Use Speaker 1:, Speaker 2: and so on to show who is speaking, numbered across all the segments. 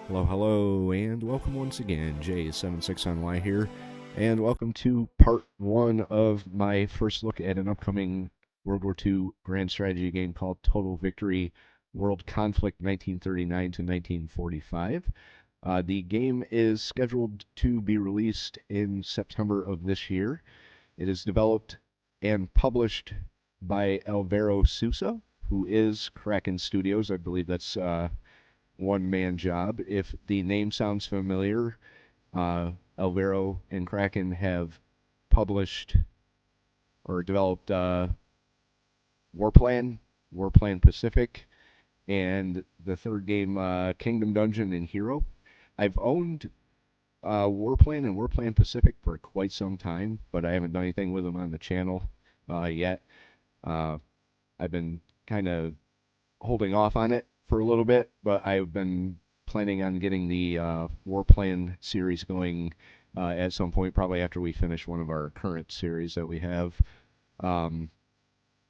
Speaker 1: Hello, hello, and welcome once again. J76NY here, and welcome to part one of my first look at an upcoming World War II grand strategy game called Total Victory World Conflict 1939 to 1945. The game is scheduled to be released in September of this year. It is developed and published by Alvaro Sousa, who is Kraken Studios. I believe that's one man job. If the name sounds familiar, Alvaro and Kraken have published or developed Warplan, Warplan Pacific, and the third game, Kingdom Dungeon and Hero. I've owned Warplan and Warplan Pacific for quite some time, but I haven't done anything with them on the channel yet. I've been kind of holding off on it for a little bit, but I've been planning on getting the Warplan series going at some point, probably after we finish one of our current series that we have. Um,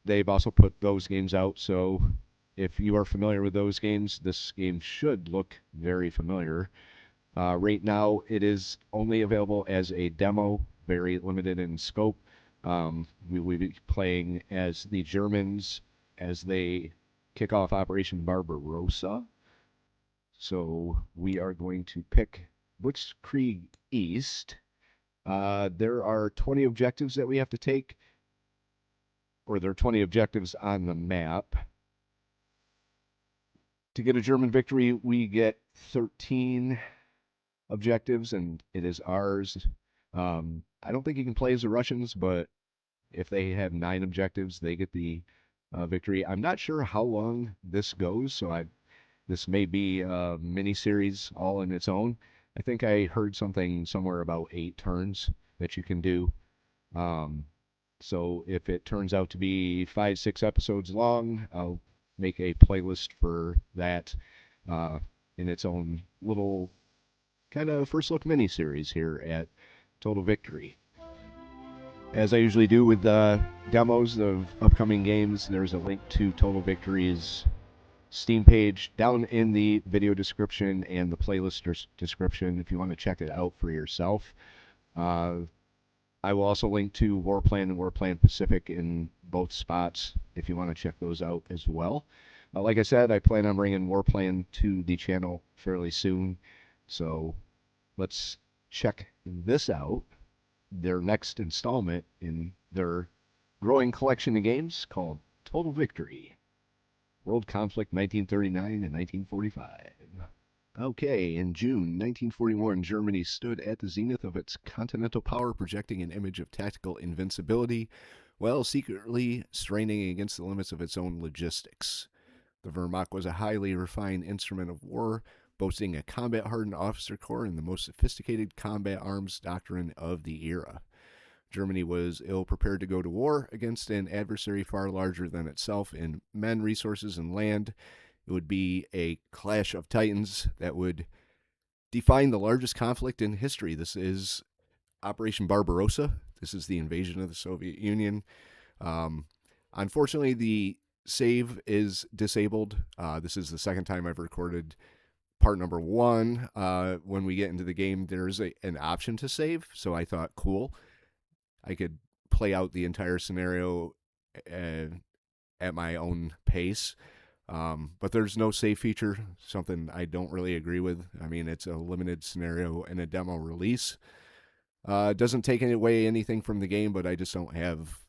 Speaker 1: they've also put those games out, so if you are familiar with those games, this game should look very familiar. Right now, it is only available as a demo, very limited in scope. We will be playing as the Germans as they kick off Operation Barbarossa. So we are going to pick Blitzkrieg East. There are 20 objectives that we have to take, or there are 20 objectives on the map. To get a German victory, we get 13 objectives, and it is ours. I don't think you can play as the Russians, but if they have 9 objectives, they get the victory. I'm not sure how long this goes, so this may be a mini series all in its own. I think I heard something somewhere about 8 turns that you can do. So if it turns out to be 5, 6 episodes long, I'll make a playlist for that in its own little kind of first look mini series here at Total Victory. As I usually do with demos of upcoming games, there's a link to Total Victory's Steam page down in the video description and the playlist description if you want to check it out for yourself. I will also link to Warplan and Warplan Pacific in both spots if you want to check those out as well. Like I said, I plan on bringing Warplan to the channel fairly soon, so let's check this out. Their next installment in their growing collection of games called Total Victory World Conflict 1939 and 1945. Okay, in June 1941, Germany stood at the zenith of its continental power, projecting an image of tactical invincibility while secretly straining against the limits of its own logistics. The Wehrmacht was a highly refined instrument of war, boasting a combat-hardened officer corps and the most sophisticated combat arms doctrine of the era. Germany was ill-prepared to go to war against an adversary far larger than itself in men, resources, and land. It would be a clash of titans that would define the largest conflict in history. This is Operation Barbarossa. This is the invasion of the Soviet Union. Unfortunately, the save is disabled. This is the second time I've recorded part number 1. When we get into the game, there's an option to save, so I thought, cool. I could play out the entire scenario at my own pace. But there's no save feature, something I don't really agree with. I mean, it's a limited scenario and a demo release. It doesn't take away anything from the game, but I just don't have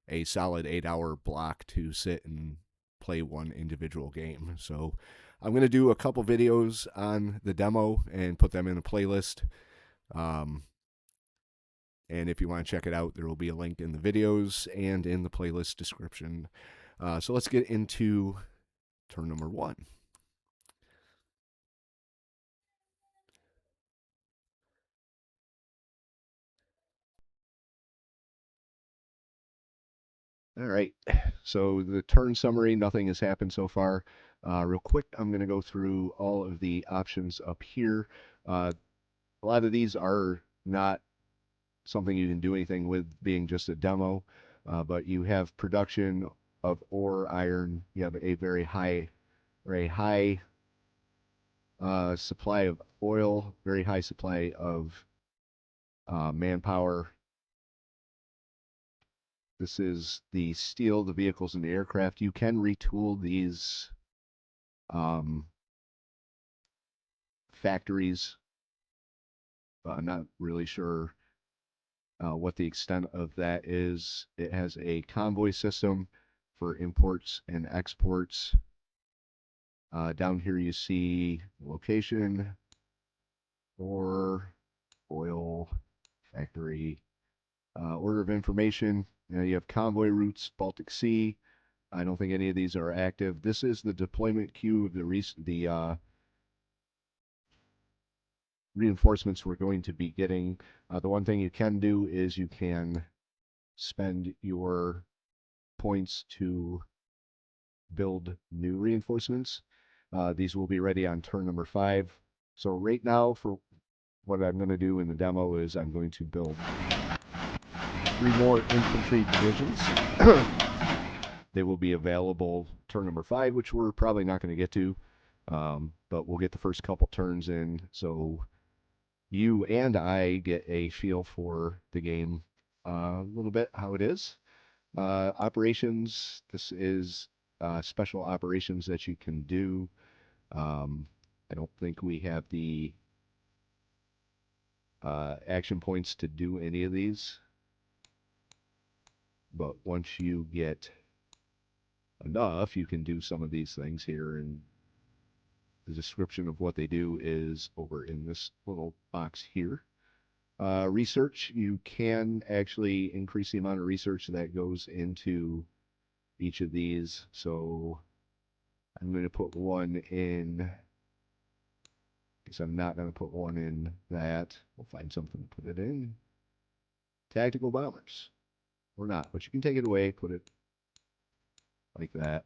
Speaker 1: a solid 8-hour block to sit and play one individual game. So I'm going to do a couple videos on the demo and put them in a playlist. And if you want to check it out, there will be a link in the videos and in the playlist description. So let's get into turn number 1. All right, so the turn summary, nothing has happened so far. Real quick, I'm going to go through all of the options up here. A lot of these are not something you can do anything with, being just a demo, but you have production of ore, iron. You have a very high Supply of oil, very high supply of manpower. This is the steel, the vehicles, and the aircraft. You can retool these um, factories, but I'm not really sure what the extent of that is. It has a convoy system for imports and exports. Down here you see location, or oil factory, order of information. You have convoy routes, Baltic Sea. I don't think any of these are active. This is the deployment queue of the reinforcements we're going to be getting. The one thing you can do is you can spend your points to build new reinforcements. These will be ready on turn number 5. So right now, for what I'm going to do in the demo is I'm going to build 3 more infantry divisions. They will be available turn number 5, which we're probably not going to get to, but we'll get the first couple turns in, so you and I get a feel for the game a little bit, how it is. Operations, this is special operations that you can do. I don't think we have the action points to do any of these, but once you get enough, you can do some of these things here, and the description of what they do is over in this little box here. Research, you can actually increase the amount of research that goes into each of these. So I'm going to put one in, because I'm not going to put one in that. We'll find something to put it in. Tactical bombers. Or not, but you can take it away, put it like that.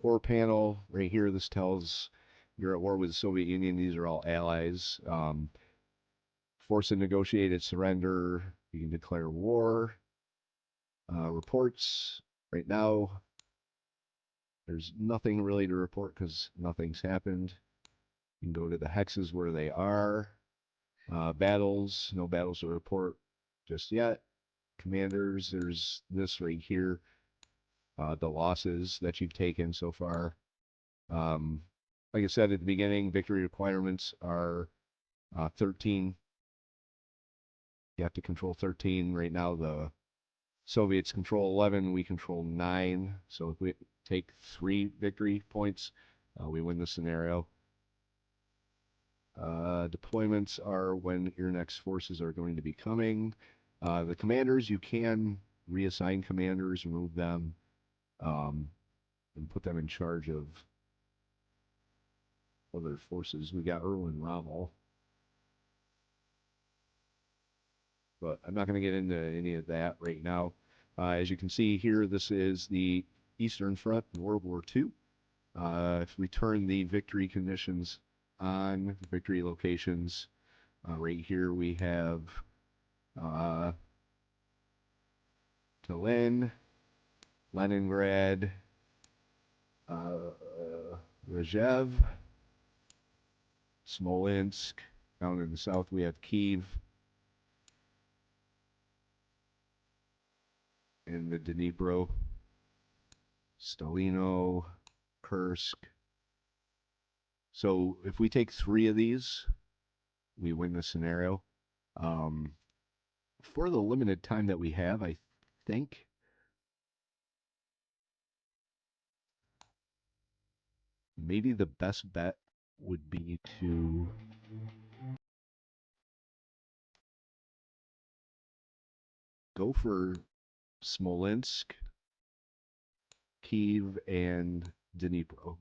Speaker 1: War panel right here. This tells you're at war with the Soviet Union. These are all allies. Force a negotiated surrender. You can declare war. Reports. Right now, there's nothing really to report because nothing's happened. You can go to the hexes where they are. Battles. No battles to report just yet. Commanders. There's this right here. The losses that you've taken so far. Like I said at the beginning, victory requirements are 13. You have to control 13. Right now, the Soviets control 11. We control 9. So if we take 3 victory points, we win the scenario. Deployments are when your next forces are going to be coming. The commanders, you can reassign commanders, remove them, and put them in charge of other forces. We got Earl and Rommel, but I'm not going to get into any of that right now. As you can see here, this is the Eastern Front in World War II. If we turn the victory conditions on, victory locations, right here we have Tallinn, Leningrad, Rzhev, Smolensk. Down in the south we have Kiev, and the Dnipro, Stalino, Kursk. So if we take 3 of these, we win the scenario. For the limited time that we have, I think maybe the best bet would be to go for Smolensk, Kiev, and Dnipro.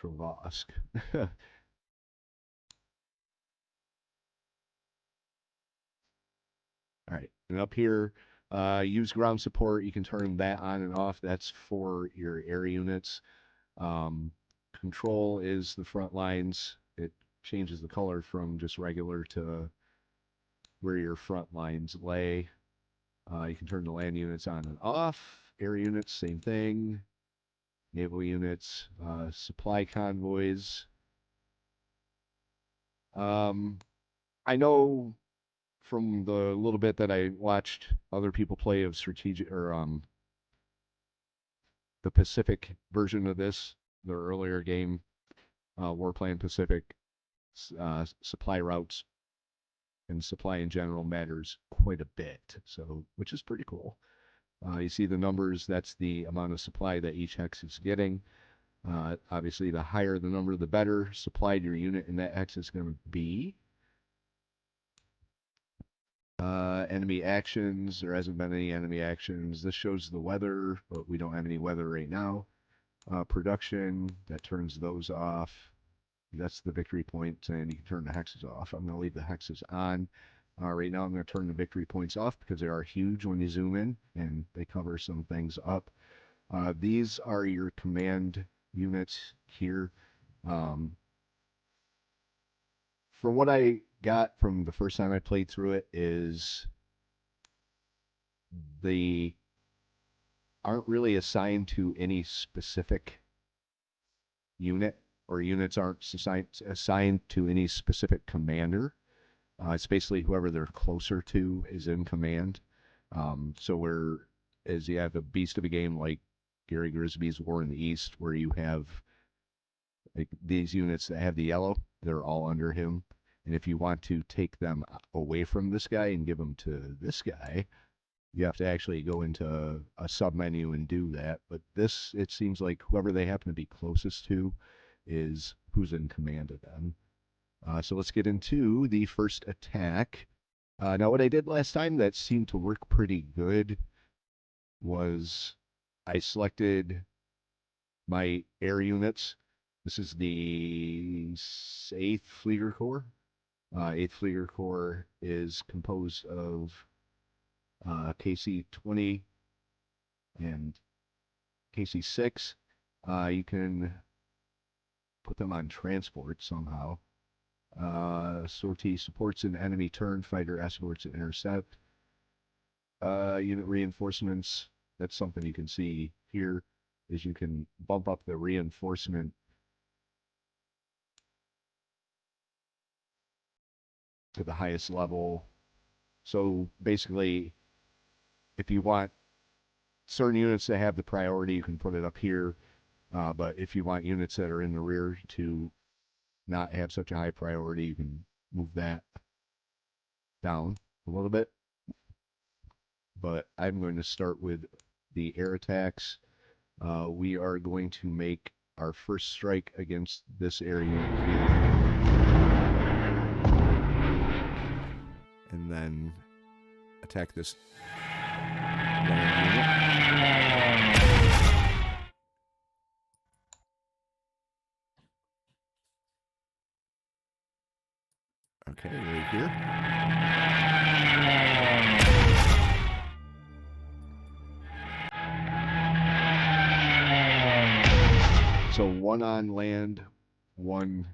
Speaker 1: Travask. All right, and up here, use ground support. You can turn that on and off. That's for your air units. Control is the front lines. It changes the color from just regular to where your front lines lay. You can turn the land units on and off. Air units, same thing. Naval units, supply convoys. I know from the little bit that I watched other people play of strategic or the Pacific version of this, the earlier game, Warplan Pacific, supply routes and supply in general matters quite a bit. So, which is pretty cool. You see the numbers, that's the amount of supply that each hex is getting. Obviously, the higher the number, the better supplied your unit in that hex is going to be. Enemy actions, there hasn't been any enemy actions. This shows the weather, but we don't have any weather right now. Production, that turns those off. That's the victory point, and you can turn the hexes off. I'm going to leave the hexes on. Right now I'm going to turn the victory points off because they are huge when you zoom in, and they cover some things up. These are your command units here. From what I got from the first time I played through it is they aren't really assigned to any specific unit, or units aren't assigned to any specific commander. It's basically whoever they're closer to is in command. So as you have a beast of a game like Gary Grisby's War in the East, where you have like these units that have the yellow, they're all under him. And if you want to take them away from this guy and give them to this guy, you have to actually go into a sub-menu and do that. But this, it seems like whoever they happen to be closest to is who's in command of them. So let's get into the first attack. Now, what I did last time that seemed to work pretty good was I selected my air units. This is the 8th Flieger Corps. 8th Flieger Corps is composed of KC-20 and KC-6. You can put them on transport somehow. Sortie supports an enemy turn, fighter escorts and intercept. Unit reinforcements, that's something you can see here, is you can bump up the reinforcement to the highest level. So basically, if you want certain units to have the priority, you can put it up here. But if you want units that are in the rear to not have such a high priority, you can move that down a little bit. But I'm going to start with the air attacks. We are going to make our first strike against this area here. And then attack this land unit. Okay, right here. So one on land, one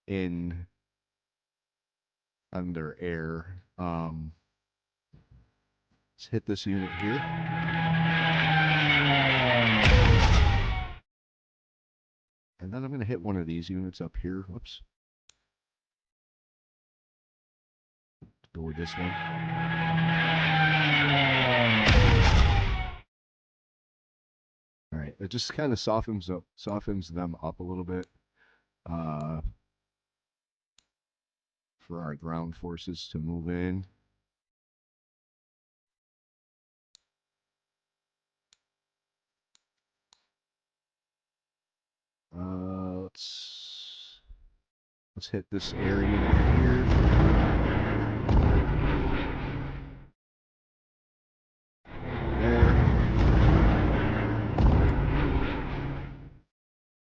Speaker 1: in under air. Let's hit this unit here. And then I'm going to hit one of these units up here. Whoops. Go with this one. All right, it just kind of softens them up a little bit for our ground forces to move in. Let's hit this area here. There.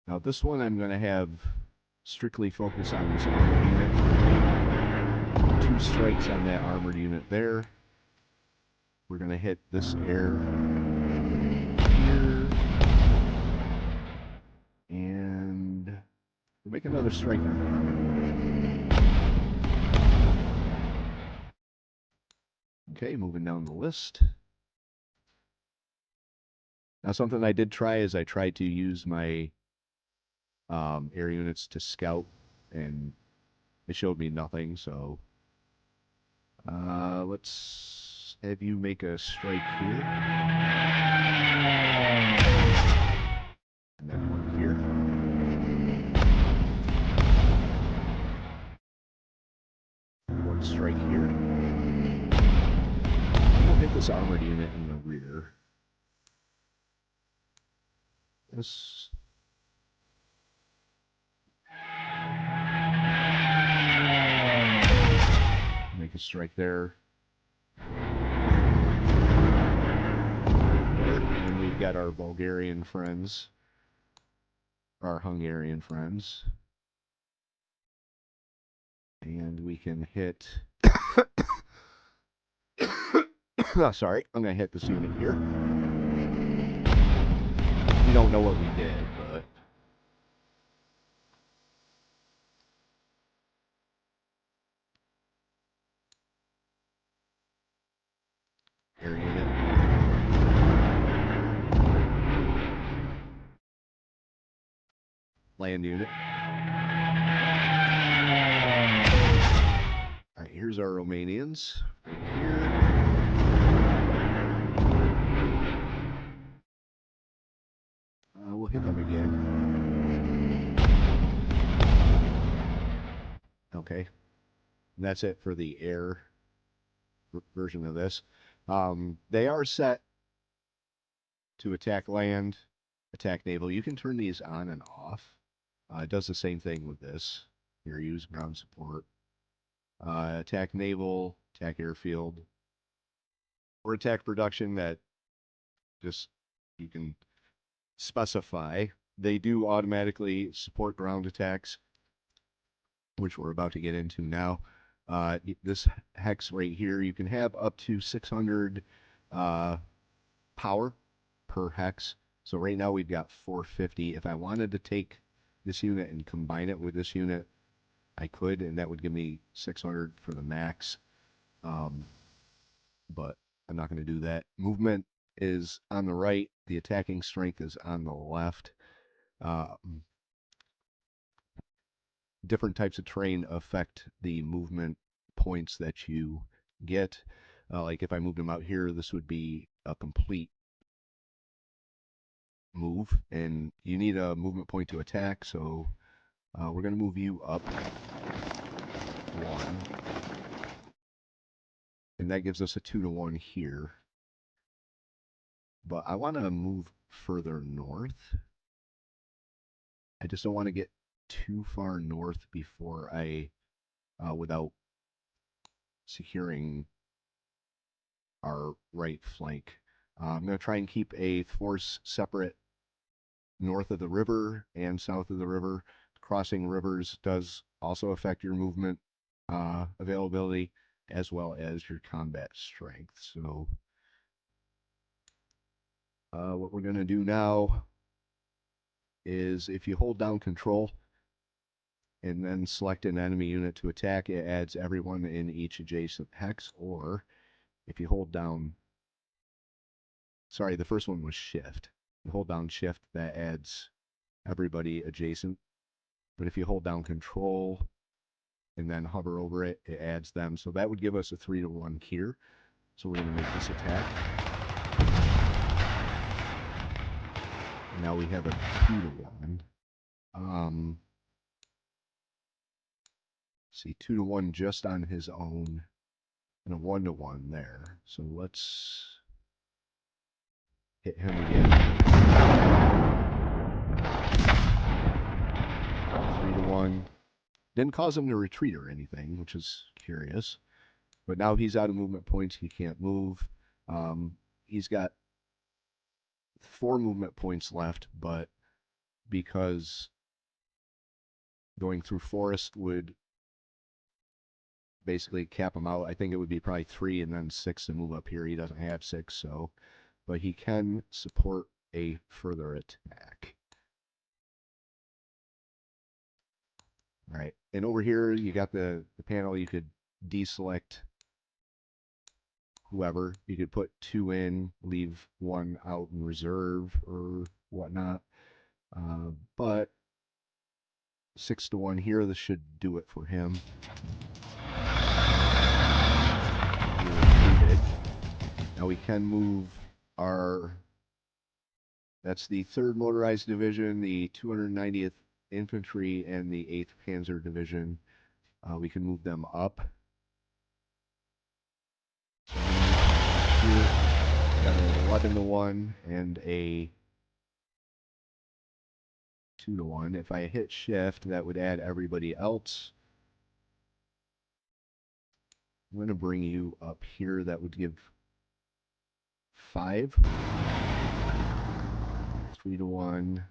Speaker 1: Now this one I'm going to have strictly focus on this armored unit. 2 strikes on that armored unit there. We're going to hit this air here. And we'll make another strike on the armored unit. Okay, moving down the list. Now, something I did try is I tried to use my air units to scout, and it showed me nothing, so let's have you make a strike here. And then one here. One strike here. We'll hit this armored unit in the rear. This. Make a strike there. And we've got our Bulgarian friends. Our Hungarian friends. And we can hit... oh, sorry, I'm going to hit this unit here. We don't know what we did, but... air unit. Land unit. Alright, here's our Romanians. Here. We'll hit them again. Okay. And that's it for the air version of this. They are set to attack land, attack naval. You can turn these on and off. It does the same thing with this. Here, use ground support. Attack naval, attack airfield, or attack production that just you can specify. They do automatically support ground attacks, which we're about to get into now. This hex right here, you can have up to 600 power per hex. So right now we've got 450. If I wanted to take this unit and combine it with this unit, I could, and that would give me 600 for the max. But I'm not going to do that. Movement is on the right. The attacking strength is on the left. Different types of terrain affect the movement points that you get. Like if I moved them out here, this would be a complete move, and you need a movement point to attack, so we're going to move you up one, and that gives us a 2-to-1 here. But I want to move further north. I just don't want to get too far north before I, without securing our right flank. I'm going to try and keep a force separate north of the river and south of the river. Crossing rivers does also affect your movement availability as well as your combat strength. So what we're going to do now is if you hold down control and then select an enemy unit to attack, it adds everyone in each adjacent hex. Or if you hold down, sorry, the first one was shift. You hold down shift, that adds everybody adjacent. But if you hold down control and then hover over it, it adds them. So that would give us a 3-to-1 here. So we're going to make this attack. And now we have a 2-to-1. See, 2-to-1 just on his own, and a 1-to-1 there. So let's hit him again. 3-to-1. Didn't cause him to retreat or anything, which is curious. But now he's out of movement points. He can't move. He's got 4 movement points left, but because going through forest would basically cap him out, I think it would be probably 3 and then 6 to move up here. He doesn't have 6, so, but he can support a further attack. All right, and over here you got the panel. You could deselect whoever. You could put 2 in, leave 1 out in reserve or whatnot. But 6 to 1 here, this should do it for him. Now we can move our, that's the 3rd Motorized Division, the 290th Infantry, and the 8th Panzer Division. We can move them up. Here, got an 11-to-1 and a 2-to-1. If I hit shift, that would add everybody else. I'm going to bring you up here. That would give 5. 3-to-1. If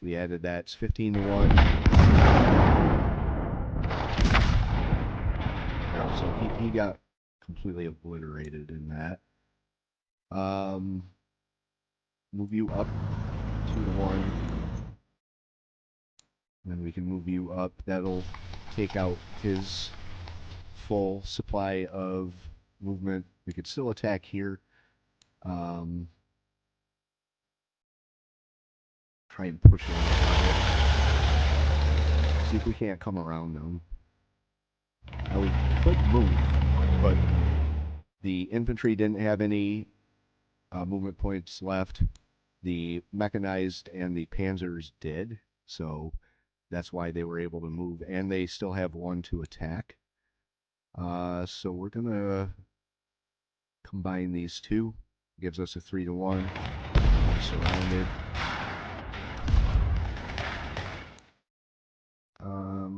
Speaker 1: we added that, it's 15-to-1. Right, so he got completely obliterated in that. Move you up 2-to-1. Then we can move you up. That'll take out his full supply of movement. We could still attack here. Try and push him a little bit. See if we can't come around them. Now we could move, but the infantry didn't have any movement points left. The mechanized and the panzers did, so that's why they were able to move, and they still have 1 to attack. So we're gonna combine these 2. Gives us a 3-to-1. Surrounded.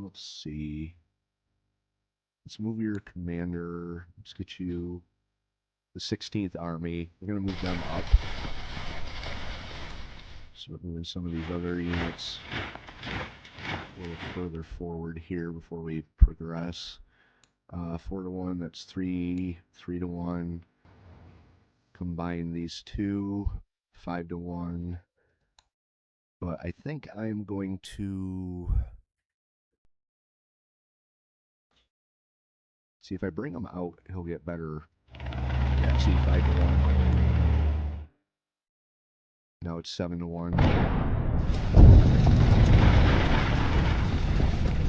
Speaker 1: Let's see. Let's move your commander. Let's get you the 16th Army. We're gonna move them up. So we're moving some of these other units a little further forward here before we progress. 4-to-1, that's 3, 3-to-1. Combine these 2, 5-to-1. But I think I'm going to see if I bring him out, he'll get better. Yeah, see, 5-to-1. Now it's 7-to-1.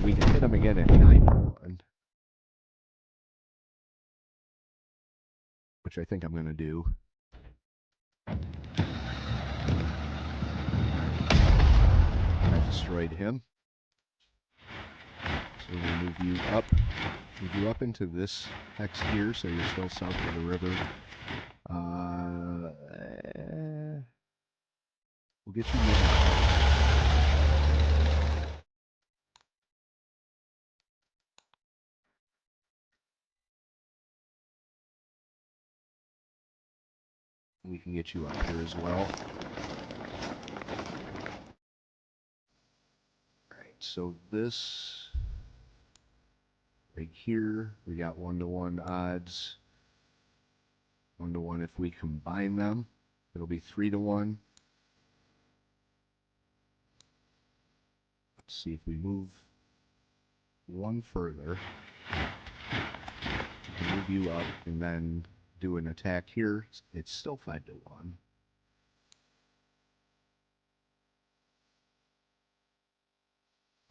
Speaker 1: We can hit him again at 9-to-1. Which I think I'm going to do. I destroyed him. So we're going to move you up into this hex here, so you're still south of the river. We'll get you moving. We can get you up here as well. Alright, so this right here, we got 1-to-1 odds. 1-to-1 if we combine them. It'll be 3-to-1. Let's see if we move 1 further. Move you up and then do an attack here. It's still 5-to-1.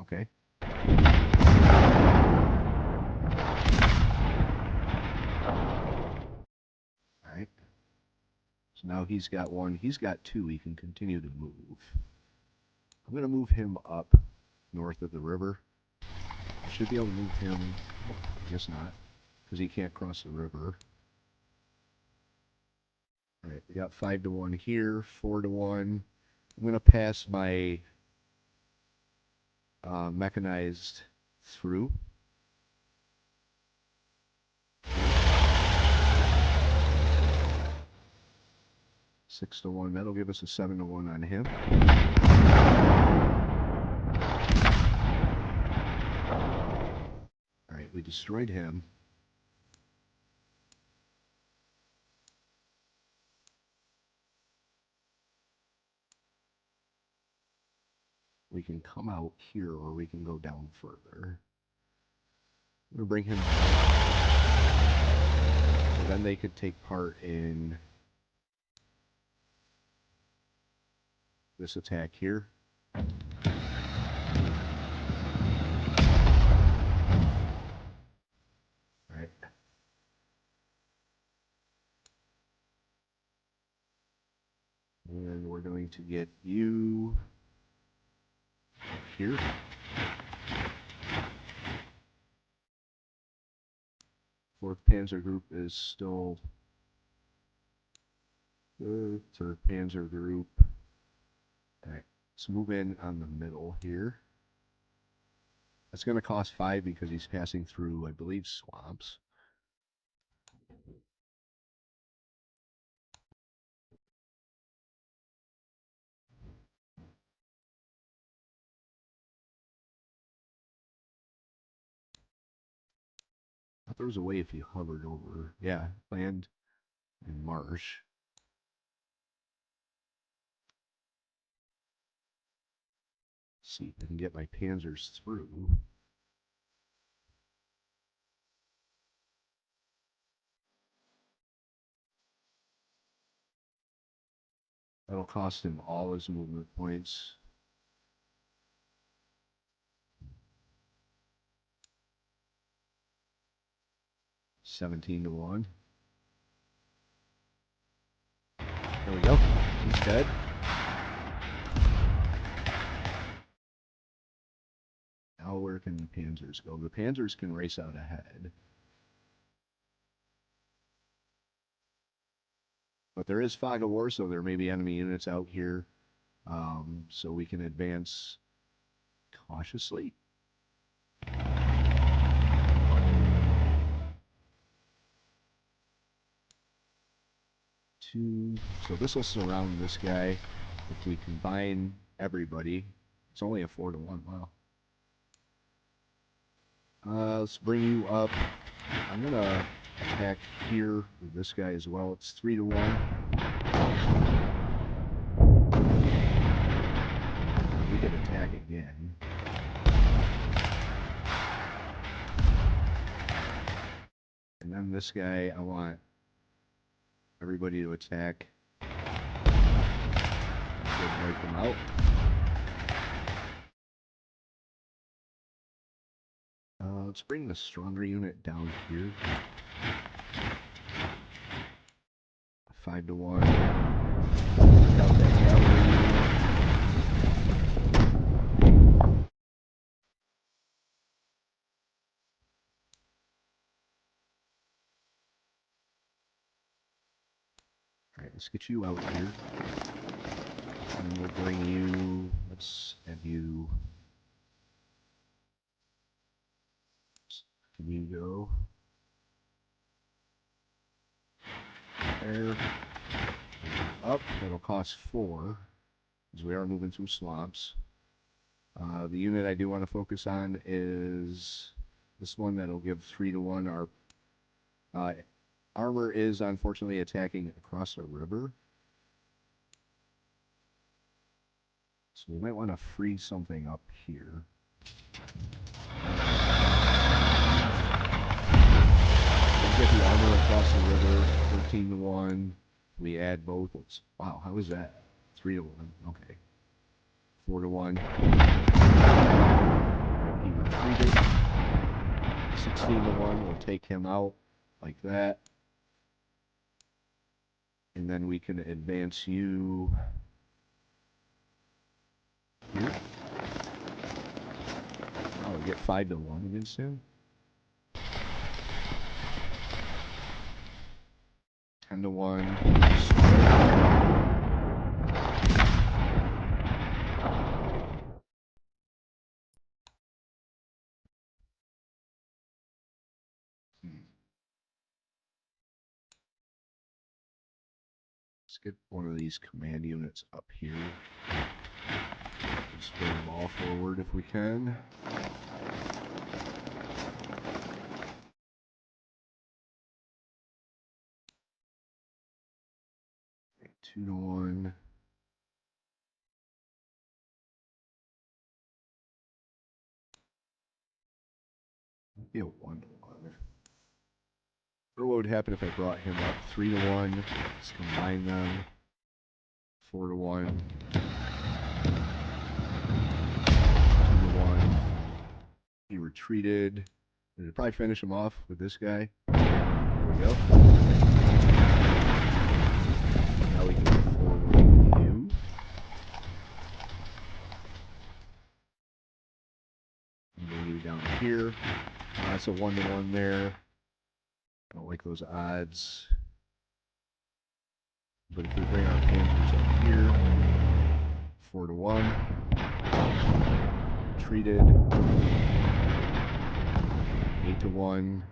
Speaker 1: Okay. Alright. So now he's got 1. He's got 2. He can continue to move. I'm going to move him up north of the river. I should be able to move him. I guess not, because he can't cross the river. Alright, we got 5-to-1 here, 4-to-1. I'm going to pass my mechanized through. 6-to-1, that'll give us a 7-to-1 on him. Alright, we destroyed him. We can come out here or we can go down further. I'm going to bring him to then they could take part in this attack here. Right. And we're going to get you up here. Fourth Panzer Group is still the Third Panzer Group. Alright, let's move in on the middle here. That's going to cost 5 because he's passing through, I believe, swamps. There's a way if you hovered over, yeah, land and marsh. Let's see if I can get my panzers through. That'll cost him all his movement points. $17-1. There we go. He's dead. Now where can the panzers go? The panzers can race out ahead. But there is fog of war, so there may be enemy units out here. So we can advance cautiously. So this will surround this guy. If we combine everybody, it's only a 4-1. Wow. Let's bring you up. I'm gonna attack here with this guy as well. It's 3-1. We could attack again. And then this guy, I want everybody to attack. Wipe them out. Let's bring the stronger unit down here. 5-1. Take out that cavalry unit. Alright, let's get you out here. And we'll bring you, let's have you, can you go there, up, that'll cost 4, because we are moving through swamps. The unit I do want to focus on is this one that'll give 3-1. Our armor is unfortunately attacking across a river. So we might want to free something up here. We'll get the armor across the river, 13-1. We add both. Wow, how is that? 3-1. Okay. 4-1. He retreated. 16-1. We'll take him out like that. And then we can advance you here. Oh, we get 5-1 against him. 10-1. Let's get one of these command units up here. Let's bring them all forward if we can. Okay, 2-1. Be a 1-1. Or what would happen if I brought him up 3-1? Let's combine them. 4-1. 2-1. He retreated. It'd probably finish him off with this guy. There we go. Now we can go forward you. And bring you down here. That's a 1-1 there. I don't like those odds. But if we bring our panthers up here, 4-1. Treated. 8-1.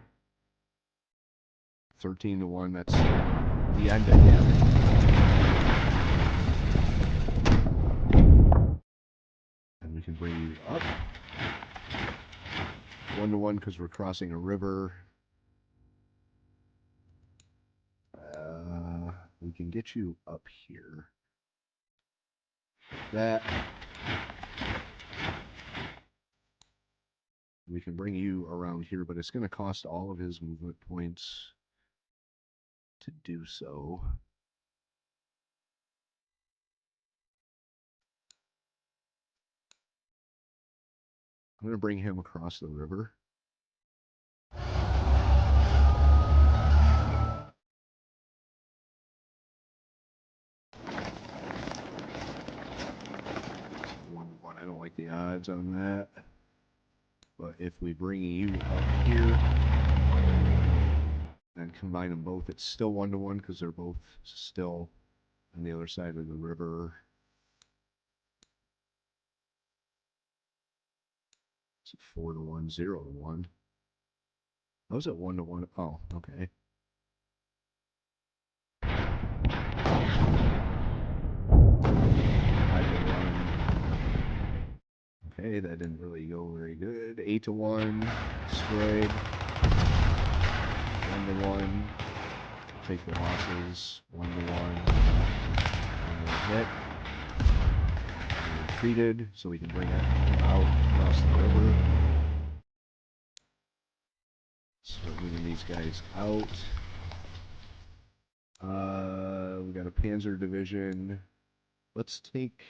Speaker 1: 13-1. That's the end of him. And we can bring you up. 1-1 because we're crossing a river. We can get you up here. That. We can bring you around here, but it's going to cost all of his movement points to do so. I'm going to bring him across the river. I don't like the odds on that. But if we bring you up here and combine them both, it's still 1-1 because they're both still on the other side of the river. It's 4-1, 0-1. How was it 1-1? Oh, okay. Okay, that didn't really go very good. 8-1, destroyed. 1-1. Take the losses. 1-1. One more hit. We retreated, so we can bring it out across the river. Start moving these guys out. We got a Panzer division. Let's take.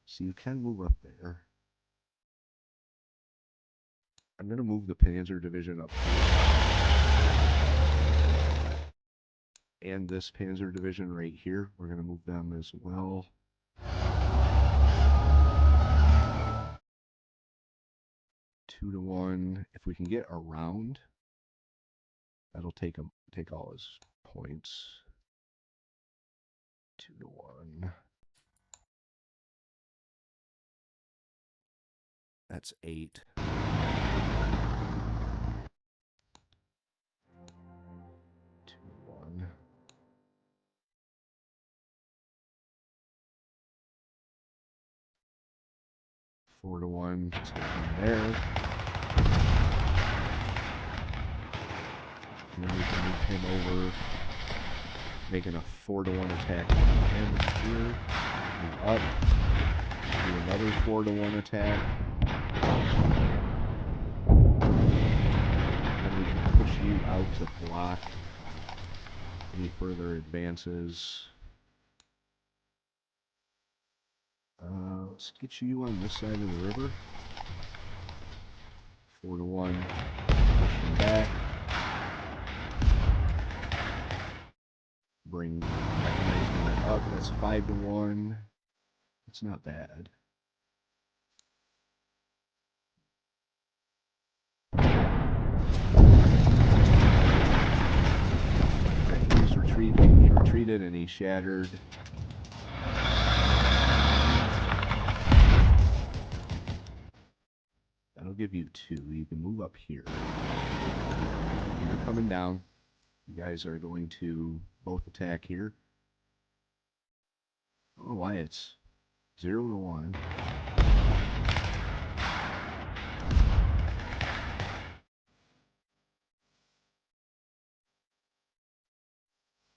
Speaker 1: So you can move up there. I'm going to move the Panzer division up here. And this Panzer division right here, we're going to move them as well. 2-1. If we can get around, that'll take all his points. 2-1. That's 8. 2-1. 4-1. Let's get him there. And then we can move him over, making a 4-1 attack on him here. Move up. Do another 4-1 attack. Then we can push you out to block any further advances. Let's get you on this side of the river. 4-1. Push him back. Bring mechanizing up. That's 5-1. It's not bad. He was retreating. He retreated and he shattered. That'll give you 2. You can move up here. You're coming down. You guys are going to both attack here. I don't know why it's 0-1.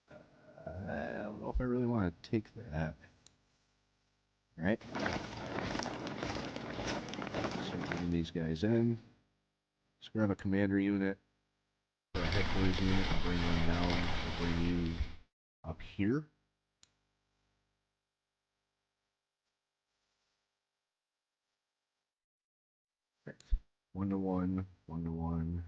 Speaker 1: I don't know if I really want to take that. Alright. Start moving these guys in. Let's grab a commander unit. for a headquarters unit and bring one down. We'll bring you up here. Right. 1 to 1, 1 to 1.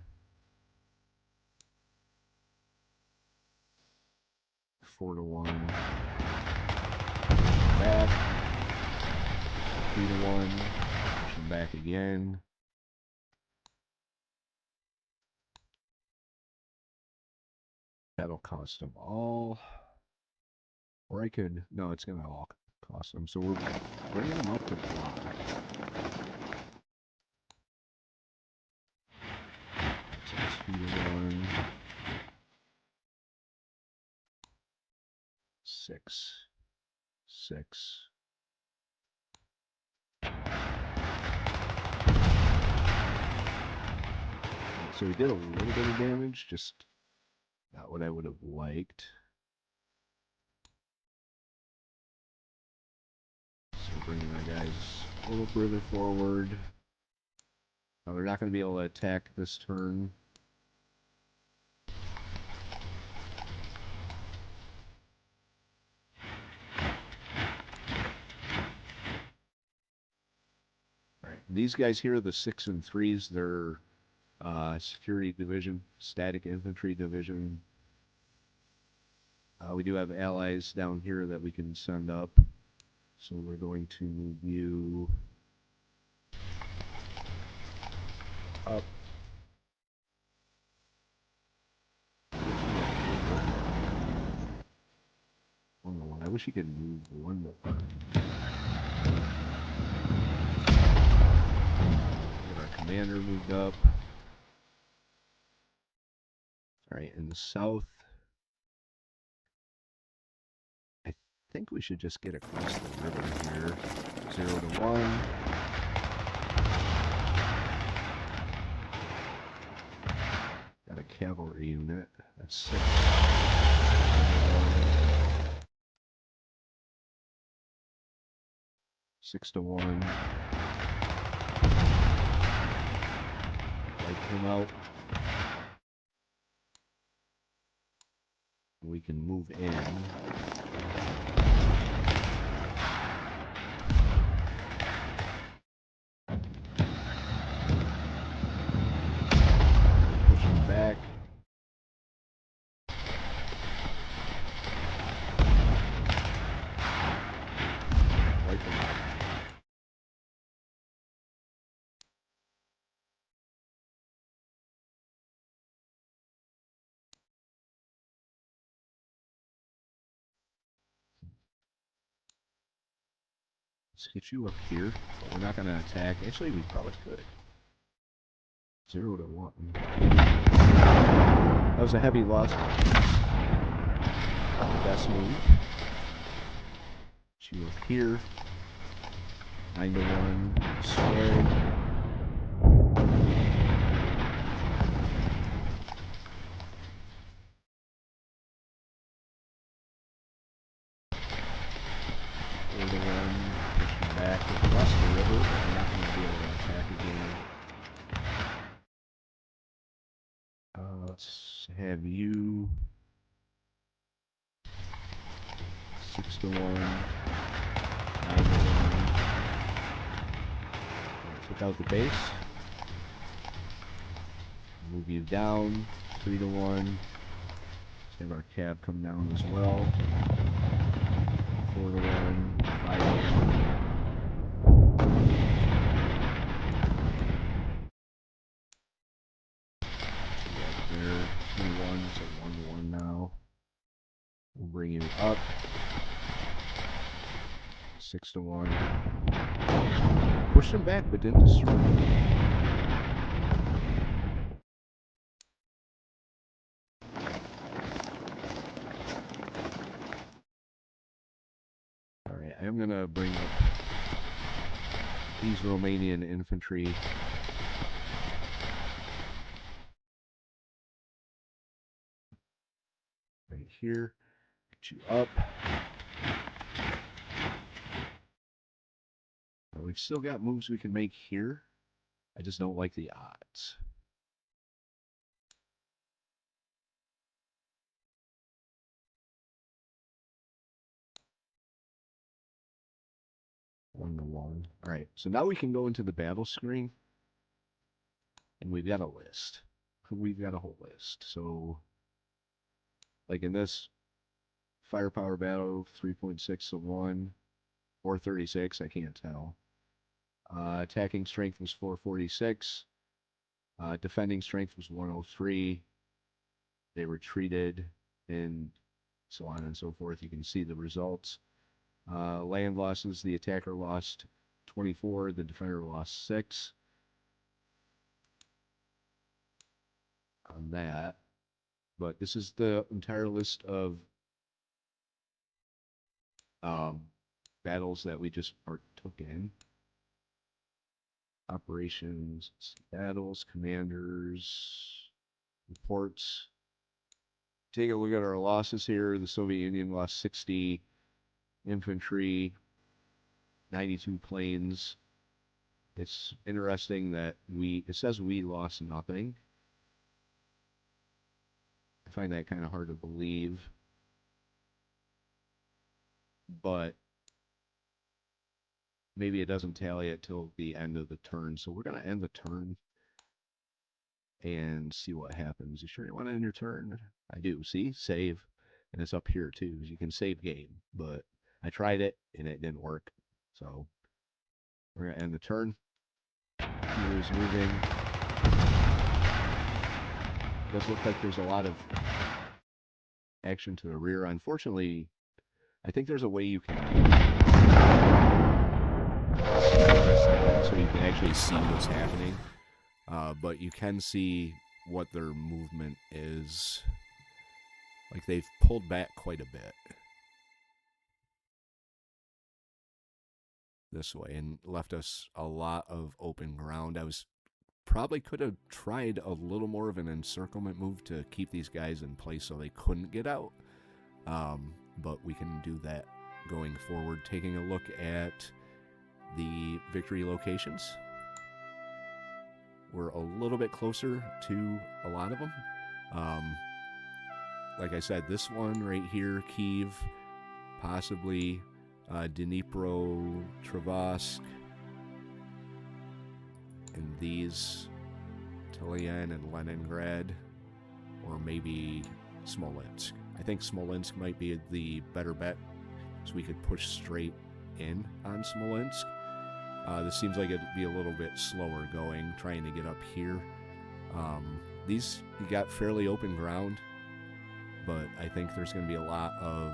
Speaker 1: 4 to 1. Back. 3 to 1. Push them back again. That'll cost them all. Or I could, no, it's going to all cost them. So we're bringing them up to block. That's 2 to 1. 6. 6. So we did a little bit of damage, just not what I would have liked. So bringing our guys a little further forward. Now they're not going to be able to attack this turn. Right. These guys here, the 6 and 3s, they're security division, static infantry division. We do have allies down here that we can send up. So we're going to move you up. I wish you could move one more. Get our commander moved up. Alright, in the south, I think we should just get across the river here. 0 to 1. Got a cavalry unit. That's 6. 6 to 1. Wipe him out. We can move in. Push him back. Wipe him out. Let's get you up here, but we're not going to attack. Actually, we probably could. 0 to 1. That was a heavy loss. Best move. Get you up here. 9 to 1. Sway. Back across the river, but we're not going to be able to attack again. Let's have you 6 to 1, 9 to 1. Took out the base. Move you down 3 to 1. Let's have our cab come down as well. 4 to 1, 5 to 1. There, 2 to 1, so 1 to 1 now. We'll bring you up. 6 to 1. Push them back, but didn't destroy them. Alright, I'm going to bring up these Romanian infantry. Right here. Get you up. We've still got moves we can make here. I just don't like the odds. 1-1. All right, so now we can go into the battle screen, and we've got a list. We've got a whole list. So, like in this firepower battle, 3.6 to 1, 436, I can't tell. Attacking strength was 446. Defending strength was 103. They retreated, and so on and so forth. You can see the results. Land losses, the attacker lost 24, the defender lost 6. On that. But this is the entire list of battles that we just partook in. Operations, battles, commanders, reports. Take a look at our losses here. The Soviet Union lost 60 infantry, 92 planes. It's interesting that it says we lost nothing. I find that kind of hard to believe. But maybe it doesn't tally it till the end of the turn. So we're going to end the turn and see what happens. You sure you want to end your turn? I do. See? Save. And it's up here too. You can save game. But I tried it and it didn't work. So we're going to end the turn. Here's moving. It does look like there's a lot of action to the rear. Unfortunately, I think there's a way you can so you can actually see what's happening. But you can see what their movement is. Like they've pulled back quite a bit this way and left us a lot of open ground. I probably could have tried a little more of an encirclement move to keep these guys in place so they couldn't get out. But we can do that going forward. Taking a look at the victory locations. We're a little bit closer to a lot of them. Like I said, this one right here, Kyiv, possibly Dnipro, Travask, and these, Talian and Leningrad, or maybe Smolensk. I think Smolensk might be the better bet, so we could push straight in on Smolensk. This seems like it'd be a little bit slower going, trying to get up here. These, you got fairly open ground, but I think there's going to be a lot of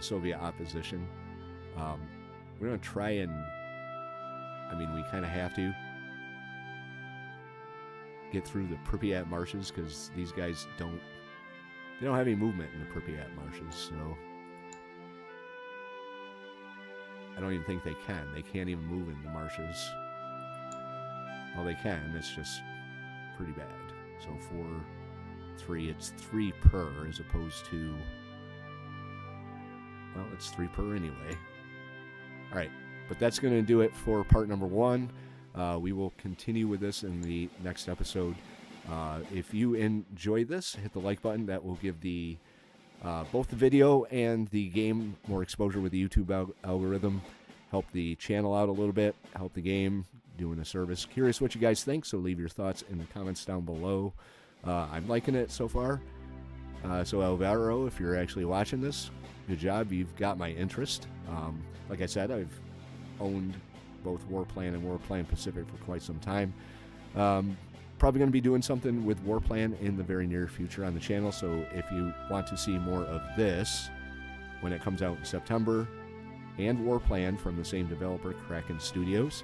Speaker 1: Soviet opposition. We're going to try and, I mean, we kind of have to get through the Pripyat marshes because these guys don't have any movement in the Pripyat marshes, so I don't even think they can. They can't even move in the marshes. Well, they can. It's just pretty bad. So 4, 3, it's 3 per as opposed to, well, it's 3 per anyway. All right, but that's going to do it for part number 1. We will continue with this in the next episode. If you enjoyed this, hit the like button. That will give the both the video and the game more exposure with the YouTube algorithm. Help the channel out a little bit. Help the game, doing a service. Curious what you guys think, so leave your thoughts in the comments down below. I'm liking it so far. So Alvaro, if you're actually watching this, good job. You've got my interest. Like I said, I've owned both Warplan and Warplan Pacific for quite some time. Probably going to be doing something with Warplan in the very near future on the channel, so if you want to see more of this when it comes out in September, and Warplan from the same developer, Kraken Studios,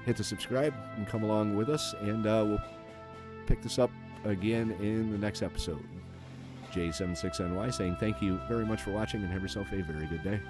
Speaker 1: hit the subscribe and come along with us, and we'll pick this up again in the next episode. J76NY saying thank you very much for watching, and have yourself a very good day.